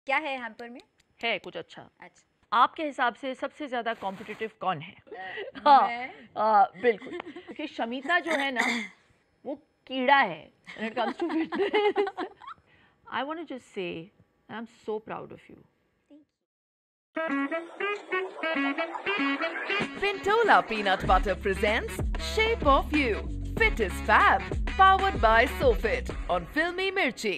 क्या है हैम्पर में? है कुछ अच्छा। अच्छा, आपके हिसाब से सबसे ज्यादा कॉम्पिटिटिव कौन है? मैं बिल्कुल, क्योंकि शमीता जो है ना वो कीड़ा है when it comes to fitness. I want to just say I'm so proud of you. Pintola Peanut Butter presents Shape of You. Fit is Fab. Powered by SoFit on Filmy Mirchi.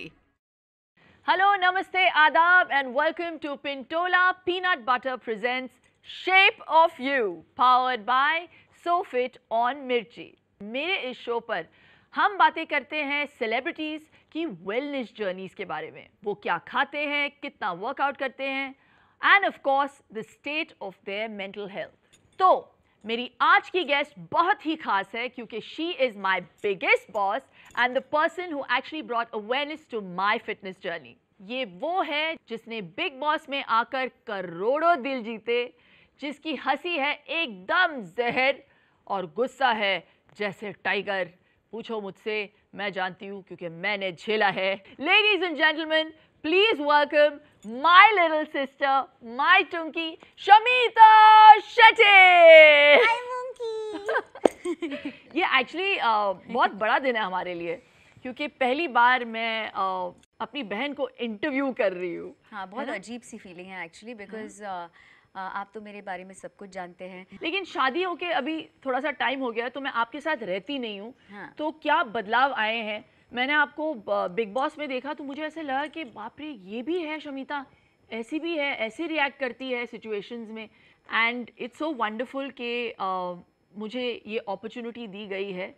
Hello, namaste, adab, and welcome to Pintola Peanut Butter presents Shape of You, powered by SoFit on Mirchi. मेरे इस show पर हम बातें करते हैं celebrities की wellness journeys के बारे में। वो क्या खाते हैं, कितना वर्कआउट करते हैं, end of course the state of their mental health. तो मेरी आज की गेस्ट बहुत ही खास है क्योंकि she is my biggest boss and the person who actually brought awareness to my fitness journey. ये वो है जिसने बिग बॉस में आकर करोड़ों दिल जीते, जिसकी हंसी है एकदम जहर और गुस्सा है जैसे टाइगर। पूछो मुझसे, मैं जानती हूँ क्योंकि मैंने झेला है। Ladies and gentleman, please welcome my little sister, my टुंकी, शमीता शेट्टी। Hi monkey. ये एक्चुअली बहुत बड़ा दिन है हमारे लिए क्योंकि पहली बार मैं अपनी बहन को इंटरव्यू कर रही हूँ। हाँ, बहुत अजीब सी फीलिंग है एक्चुअली बिकॉज आप तो मेरे बारे में सब कुछ जानते हैं। लेकिन शादी होके अभी थोड़ा सा टाइम हो गया तो मैं आपके साथ रहती नहीं हूँ। हाँ। तो क्या बदलाव आए हैं? मैंने आपको बिग बॉस में देखा तो मुझे ऐसे लगा कि बाप रे, ये भी है शमीता, ऐसी भी है, ऐसे रिएक्ट करती है सिचुएशंस में। एंड इट्स सो वंडरफुल कि मुझे ये अपॉर्चुनिटी दी गई है।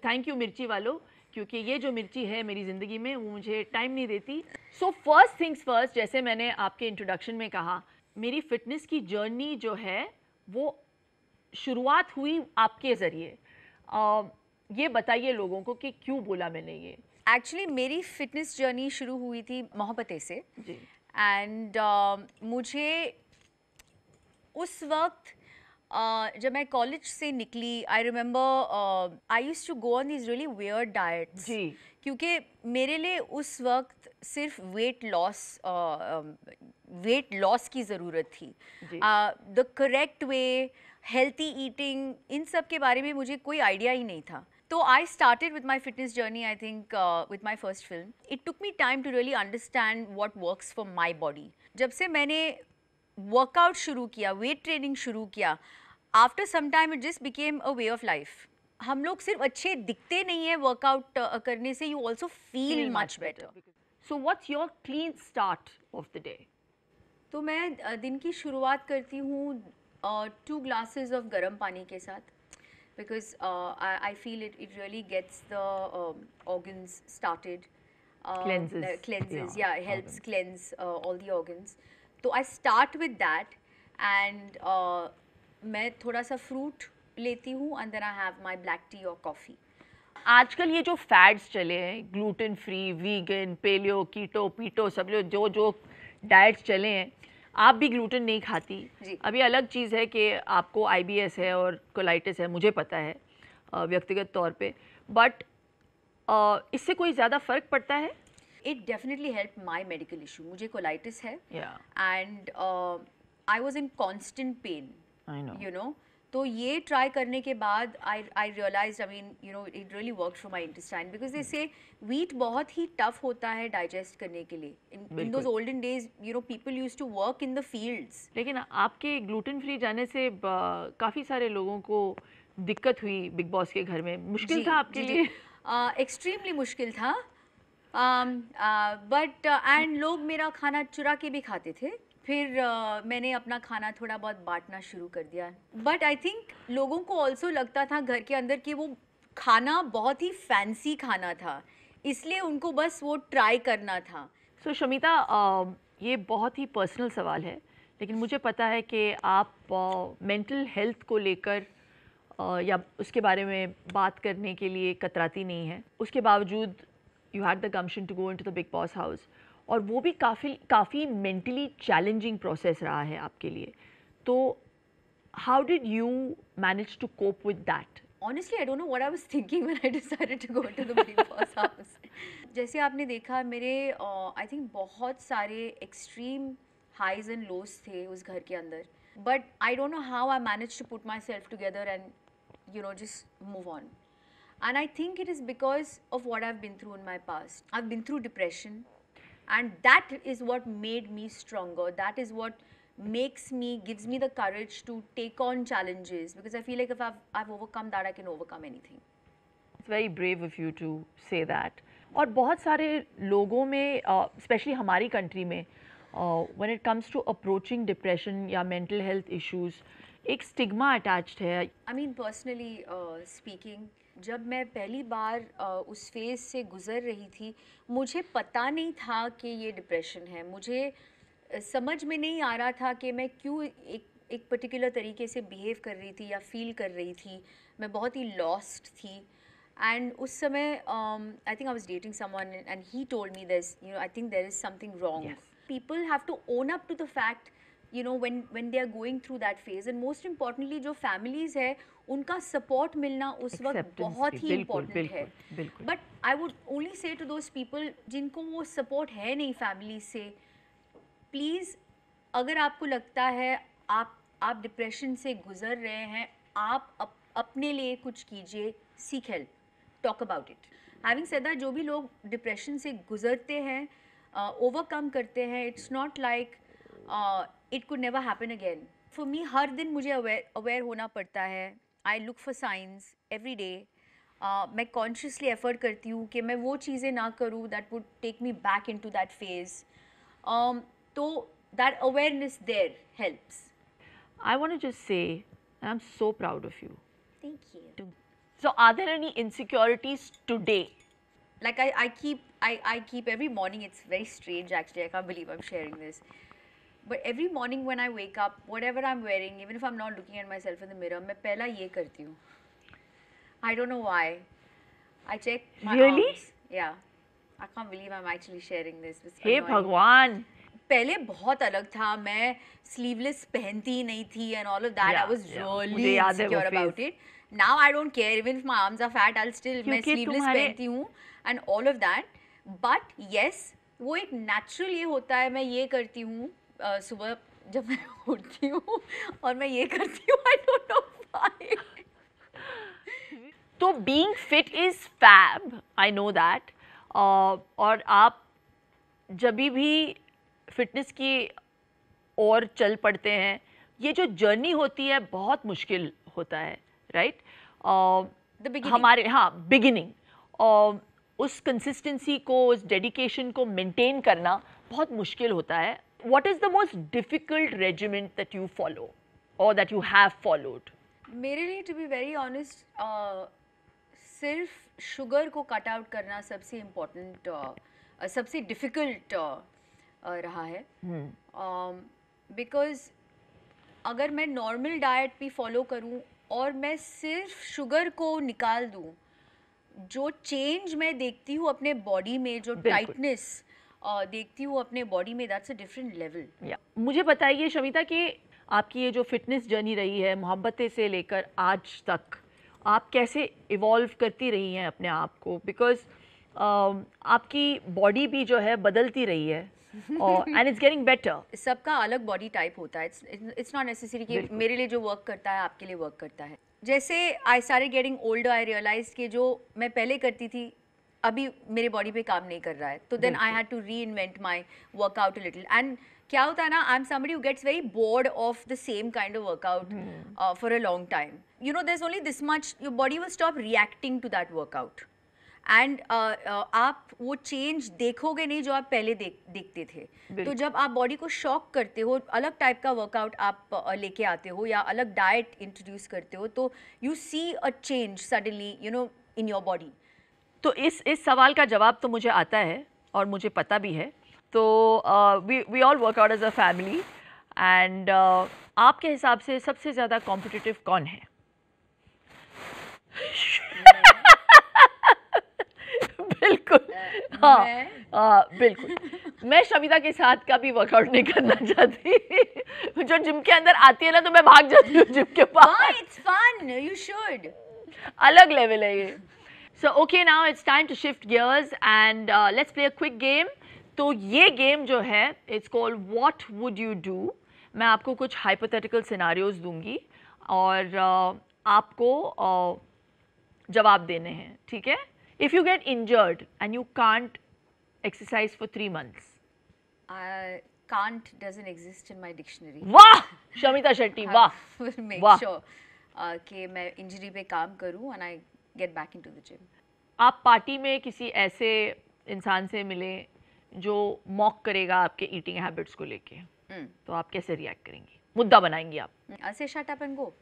थैंक यू मिर्ची वालों, क्योंकि ये जो मिर्ची है मेरी ज़िंदगी में वो मुझे टाइम नहीं देती। सो फर्स्ट थिंग्स फर्स्ट, जैसे मैंने आपके इंट्रोडक्शन में कहा, मेरी फिटनेस की जर्नी जो है वो शुरुआत हुई आपके ज़रिए। ये बताइए लोगों को कि क्यों बोला मैंने ये। एक्चुअली मेरी फिटनेस जर्नी शुरू हुई थी मोहब्बतें से जी। एंड मुझे उस वक्त जब मैं कॉलेज से निकली, I remember I used to go on these really weird diets. जी। क्योंकि मेरे लिए उस वक्त सिर्फ वेट लॉस की ज़रूरत थी। The correct way, healthy eating, इन सब के बारे में मुझे कोई आइडिया ही नहीं था। तो I started with my fitness journey, I think with my first film. It took me time to really understand what works for my body. जब से मैंने वर्कआउट शुरू किया, वेट ट्रेनिंग शुरू किया, after some time it just became a way of life. हम लोग सिर्फ अच्छे दिखते नहीं हैं वर्कआउट करने से, you also feel much better. So what's your clean start of the day? तो मैं दिन की शुरुआत करती हूँ 2 glasses ऑफ गर्म पानी के साथ, because I feel it really gets the organs started, cleanses, yeah, helps cleanse all the organs. तो I start with that and मैं थोड़ा सा फ्रूट लेती हूँ and then I have my black tea or coffee. आजकल ये जो fads चले हैं, ग्लूटेन फ्री, वीगन, पेलियो, कीटो, पीटो, सब जो जो डाइट्स चले हैं, आप भी ग्लूटेन नहीं खाती। जी। अभी अलग चीज़ है कि आपको आईबीएस है और कोलाइटिस है, मुझे पता है व्यक्तिगत तौर पे, बट इससे कोई ज़्यादा फ़र्क पड़ता है? It definitely helped my medical issue. मुझे कोलाइटिस है Yeah, and I was in constant pain, I know. you know. तो ये ट्राई करने के बाद I realized, I mean, you know, it really worked for my intestine because they say wheat बहुत ही tough होता है डाइजेस्ट करने के लिए. In those olden days, you know, people used to work in the fields. लेकिन आपके gluten free जाने से काफ़ी सारे लोगों को दिक्कत हुई बिग बॉस के घर में। मुश्किल था आपके लिए? एक्सट्रीमली मुश्किल था, बट एंड लोग मेरा खाना चुरा के भी खाते थे। फिर मैंने अपना खाना थोड़ा बहुत बांटना शुरू कर दिया। बट आई थिंक लोगों को ऑल्सो लगता था घर के अंदर कि वो खाना बहुत ही फैंसी खाना था, इसलिए उनको बस वो ट्राई करना था। सो शमीता, ये बहुत ही पर्सनल सवाल है, लेकिन मुझे पता है कि आप मेंटल हेल्थ को लेकर या उसके बारे में बात करने के लिए कतराती नहीं है। उसके बावजूद you had the gumption to go into the Bigg Boss house, और वो भी काफ़ी मेंटली चैलेंजिंग प्रोसेस रहा है आपके लिए। तो how did you manage to cope with that? Honestly, I don't know what I was thinking when I decided to go to the Big Boss house. जैसे आपने देखा मेरे I think बहुत सारे extreme highs and lows थे उस घर के अंदर. But I don't know how I managed to put myself together and just move on. And I think it is because of what I've been through in my past. I've been through depression, and that is what made me stronger. That is what gives me the courage to take on challenges, because I feel like if I've overcome that, I can overcome anything. It's very brave of you to say that. और बहुत सारे लोगों में, especially हमारी country में, when it comes to approaching depression या mental health issues, एक stigma attached है. I mean, personally speaking, जब मैं पहली बार उस फेज से गुजर रही थी, मुझे पता नहीं था कि ये डिप्रेशन है. मुझे समझ में नहीं आ रहा था कि मैं क्यों एक पर्टिकुलर तरीके से बिहेव कर रही थी या फील कर रही थी. मैं बहुत ही लॉस्ट थी. एंड उस समय I think I was dating someone and he told me this, I think there is something wrong. People have to own up to the fact when they are going through that phase, and most importantly जो families है उनका support मिलना उस वक्त बहुत ही important है. But I would only say to those people जिनको वो support है नहीं family से, please अगर आपको लगता है आप depression से गुजर रहे हैं, आप अपने लिए कुछ कीजिए, seek help, talk about it. Having said that, जो भी लोग depression से गुजरते हैं, overcome करते हैं, it's not like it could never happen again. For me, हर दिन मुझे aware होना पड़ता है. I look for signs every day. मैं consciously effort करती हूँ कि मैं वो चीज़ें ना करूँ that would take me back into that phase. तो that awareness there helps. I want to just say, I'm so proud of you. Thank you. So, are there any insecurities today? Like I keep every morning. It's very strange actually. I can't believe I'm sharing this. But every morning when I wake up, whatever I'm wearing, even if I'm not looking at myself in the mirror, मैं पहला ये करती हूँ. I don't know why. I check my arms. Yeah. I can't believe I'm actually sharing this. हे भगवान. पहले बहुत अलग था. मैं sleeveless पहनती ही नहीं थी and all of that. I was really insecure about it. Now I don't care. Even if my arms are fat, I'll still मैं sleeveless पहनती हूँ and all of that. But yes, वो एक natural ये होता है. मैं ये करती हूँ. सुबह जब मैं उठती हूँ और मैं ये करती हूँ, I don't know why. तो being fit is fab, I know that. और आप जब भी फिटनेस की ओर चल पड़ते हैं, ये जो जर्नी होती है बहुत मुश्किल होता है, राइट? हमारे बिगिनिंग उस कंसिस्टेंसी को, उस डेडिकेशन को मेंटेन करना बहुत मुश्किल होता है. What is the most difficult regimen that you follow or that you have followed? मेरे लिए to be very honest, सिर्फ शुगर को कट आउट करना सबसे इम्पोर्टेंट, सबसे डिफ़िकल्ट रहा है. बिकॉज अगर मैं नॉर्मल डाइट भी फॉलो करूं और मैं सिर्फ शुगर को निकाल दूं, जो चेंज मैं देखती हूँ अपने बॉडी में, जो टाइटनेस देखती हूँ अपने बॉडी में, दैट्स अ डिफरेंट लेवल. मुझे बताइए शमिता कि आपकी ये जो फिटनेस जर्नी रही है, मोहब्बतें से लेकर आज तक, आप कैसे इवॉल्व करती रही हैं अपने आप को? बिकॉज आपकी बॉडी भी जो है बदलती रही है एंड इट्स गेटिंग बेटर. सबका अलग बॉडी टाइप होता है. इट्स नॉट नेसेसरी कि मेरे लिए जो वर्क करता है आपके लिए वर्क करता है. जैसे I started getting older, I realise कि जो मैं पहले करती थी अभी मेरे बॉडी पे काम नहीं कर रहा है. तो then I had to reinvent my workout a little. एंड क्या होता है ना, I am somebody who gets very bored of the same kind of workout for a long time. You know, there is only this much, your body will stop reacting to that workout. And आप वो change देखोगे नहीं जो आप पहले देखते थे. तो जब आप बॉडी को शॉक करते हो, अलग टाइप का वर्कआउट आप लेके आते हो या अलग डाइट इंट्रोड्यूस करते हो, तो you see a change suddenly, you know, in your body. तो इस सवाल का जवाब तो मुझे आता है और मुझे पता भी है. तो we all work out as a family. And आपके हिसाब से सबसे ज़्यादा कॉम्पिटिटिव कौन है? बिल्कुल. हाँ, बिल्कुल. मैं शमिता के साथ का भी वर्कआउट नहीं करना चाहती. जो जिम के अंदर आती है ना, तो मैं भाग जाती हूँ जिम के पास. It's fun. You should. अलग लेवल है ये. So okay, now it's time to shift gears and let's play a quick game. तो ये गेम जो है it's called What Would You Do. मैं आपको कुछ hypothetical scenarios दूंगी और आपको जवाब देने हैं, ठीक है? If you get injured and you can't exercise for 3 months. Can't doesn't exist in my dictionary. वाह शमिता शेट्टी, वाह. Will make वाह. sure कि मैं इंजरी पे काम करूं and I get back into the gym. आप पार्टी में किसी ऐसे इंसान से मिले जो मॉक करेगा आपके ईटिंग हैबिट्स को लेके, तो आप कैसे रिएक्ट करेंगी? मुद्दा बनाएंगी आप? I say shut up and go.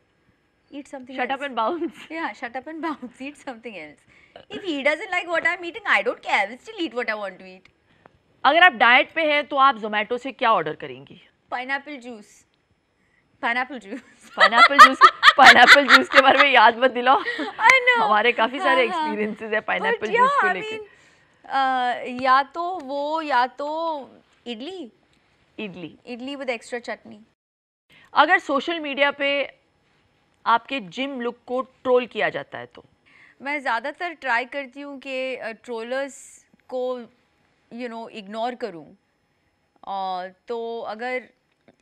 Eat something Shut else. up and bounce. Yeah, shut up and bounce. Eat something else. If he doesn't like what I'm eating, I don't care. I will still eat what I want to eat. अगर आप diet पे हैं तो आप जोमेटो से क्या order करेंगी? Pineapple juice. Pineapple juice. Pineapple juice के बारे में याद मत दिलाओ. I know. हमारे काफी सारे एक्सपीरियंसेस है पाइनएप्पल But जूस yeah, को I लेके. mean, या तो वो या तो idli. Idli with extra chutney. अगर सोशल मीडिया पे आपके जिम लुक को ट्रोल किया जाता है तो? मैं ज़्यादातर ट्राई करती हूँ कि ट्रोलर्स को इग्नोर करूँ. तो अगर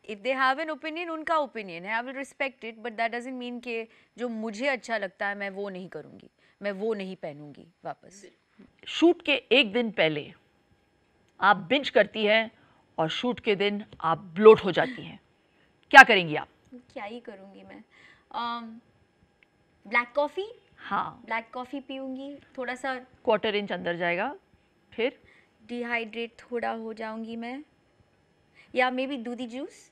if they have an opinion, उनका ओपिनियन है, I will respect it, but that doesn't mean कि जो मुझे अच्छा लगता है मैं वो नहीं करूँगी, मैं वो नहीं पहनूंगी वापस. शूट के एक दिन पहले आप बिंज करती हैं और शूट के दिन आप ब्लोट हो जाती हैं, क्या करेंगी आप? क्या ही करूँगी मैं. Black coffee. हाँ, ब्लैक कॉफ़ी पीऊँगी, थोड़ा सा 1/4 इंच अंदर जाएगा, फिर डिहाइड्रेट थोड़ा हो जाऊँगी मैं, या मे बी दूधी जूस.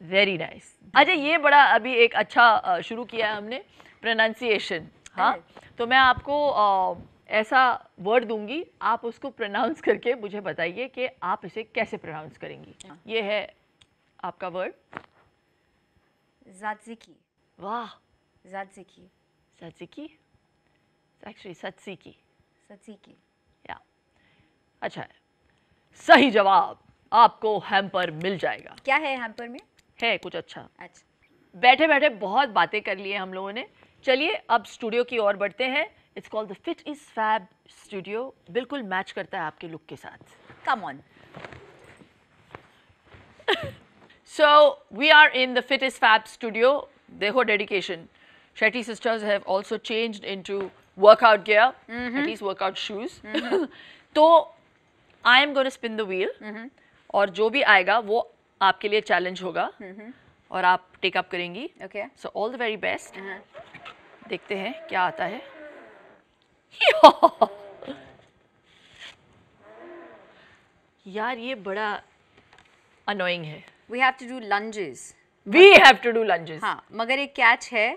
Very nice. अच्छा, ये बड़ा अभी एक अच्छा शुरू किया है हमने, प्रोनाउंसिएशन. हाँ, तो मैं आपको ऐसा वर्ड दूंगी, आप उसको प्रोनाउंस करके मुझे बताइए कि आप इसे कैसे प्रोनाउंस करेंगी. ये है आपका वर्ड. ज़ात्ज़िकी. वाह. ज़ात्ज़िकी. सत्सिकी. एक्चुअली सत्सिकी. सत्सिकी. या अच्छा है. सही जवाब. आपको हैम्पर मिल जाएगा. क्या है हैम्पर में? है कुछ अच्छा. अच्छा. बैठे बैठे बहुत बातें कर ली हैं हम लोगों ने. चलिए अब स्टूडियो की ओर बढ़ते हैं. It's called the Fit is Fab studio. बिल्कुल मैच करता है आपके लुक के साथ. Come on. So we are in the Fit is Fab studio. देखो dedication. Shetty sisters have also changed into workout gear, at least workout shoes. तो I am going to spin the wheel. और जो भी आएगा वो आपके लिए challenge होगा और आप टेक अप करेंगी. Okay. So all the very best. देखते हैं क्या आता है. यार ये बड़ा annoying है. We have to do lunges. We have to do lunges. हाँ, मगर एक कैच है.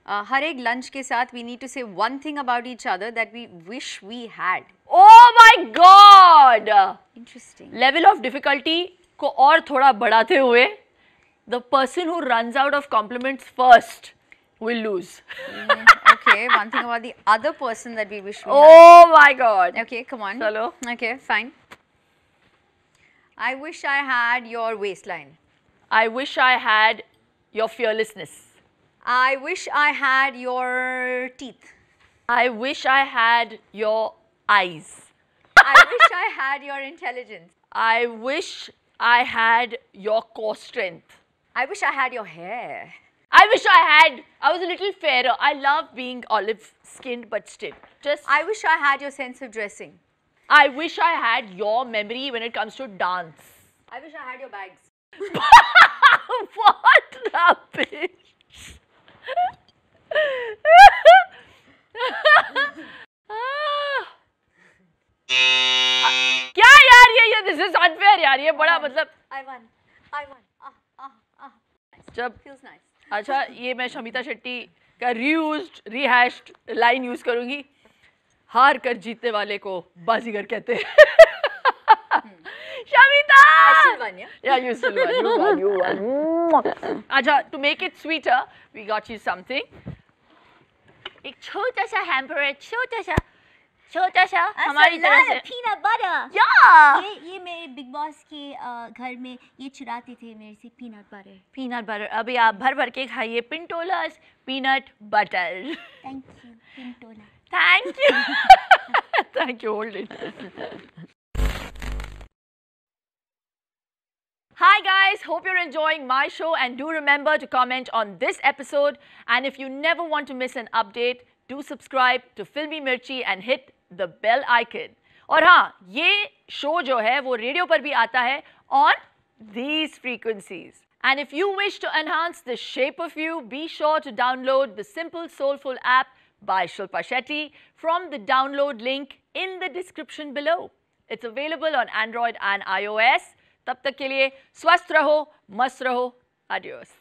हर एक लंच के साथ we need to say one thing about each other that we wish we had. Oh my God! Interesting. Level of difficulty को और थोड़ा बढ़ाते हुए, the person who runs out of compliments first will lose. Okay, one thing about the other person that we wish we had. Oh my God! Okay, come on. चलो. Okay, fine. I wish I had your waistline. I wish I had your fearlessness. I wish I had your teeth. I wish I had your eyes. I wish I had your intelligence. I wish I had your core strength. I wish I had your hair. I wish I was a little fairer. I love being olive skinned but still. I wish I had your sense of dressing. I wish I had your memory when it comes to dance. I wish I had your bags. What rubbish! क्या यार ये this is unfair यार. ये बड़ा मतलब. I won. जब Feels nice. अच्छा ये मैं शमिता शेट्टी का रिहैश्ड लाइन यूज करूंगी. हार कर जीतने वाले को बाजीगर कहते हैं. Shamita! I still won, yeah? Yeah, you still won. You won. अच्छा, to make it sweeter, we got you something. एक छोटा सा hamper है, छोटा सा. छोटा सा हमारी तरह से पीनट बटर। या ये मेरे बिग बॉस के घर में ये चुराते थे मेरे से पीनट बटर। पीनट बटर अभी आप भर भर के खाइए Pintola's peanut butter. Thank you Pintola. Thank you thank you hold it. Hi guys, hope you're enjoying my show and do remember to comment on this episode, and if you never want to miss an update, do subscribe to Filmy Mirchi and hit the bell icon. और हाँ, ये show जो है वो radio पर भी आता है on these frequencies. And if you wish to enhance the shape of you, be sure to download the Simple Soulful app by Shilpa Shetty from the download link in the description below. It's available on Android and iOS. तब तक के लिए स्वस्थ रहो, मस्त रहो, adios.